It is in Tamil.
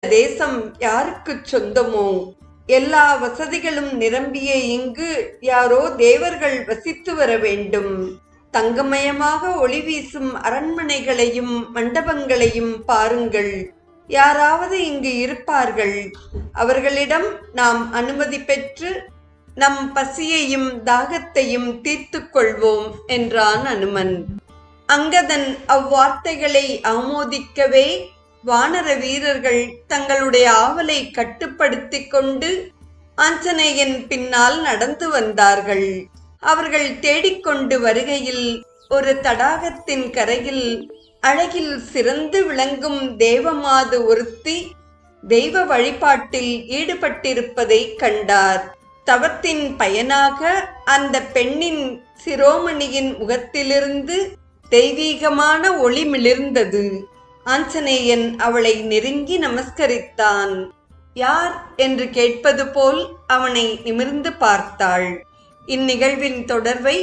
தேசம் யாருக்கு சொந்தமோ? எல்லா வசதிகளும் நிரம்பிய இங்கு யாரோ தேவர்கள் வசித்து வர வேண்டும். தங்கமயமாக ஒளி வீசும் அரண்மனைகளையும் மண்டபங்களையும் பாருங்கள். யாராவது இங்கு இருப்பார்கள். அவர்களிடம் நாம் அனுமதி பெற்று நம் பசியையும் தாகத்தையும் தீர்த்து கொள்வோம் என்றான் அனுமன். அங்கதன் அவ்வார்த்தைகளை ஆமோதிக்கவே வானர வீரர்கள் தங்களுடைய ஆவலை கட்டுப்படுத்தி கொண்டு ஆஞ்சநேயன் பின்னால் நடந்து வந்தார்கள். அவர்கள் தேடிக்கொண்டு வருகையில் ஒரு தடாகத்தின் கரையில் அழகில் சிறந்து விளங்கும் தேவமாது ஒருத்தி தெய்வ வழிபாட்டில் ஈடுபட்டிருப்பதை கண்டார். தவத்தின் பயனாக அந்த பெண்ணின் சிரோமணியின் முகத்திலிருந்து தெய்வீகமான ஒளி மிளிர்ந்தது. ஆஞ்சநேயன் அவளை நெருங்கி நமஸ்கரித்தான். யார் என்று கேட்பது போல் அவனை நிமிர்ந்து பார்த்தாள். இந்நிகழ்வின் தொடர்வை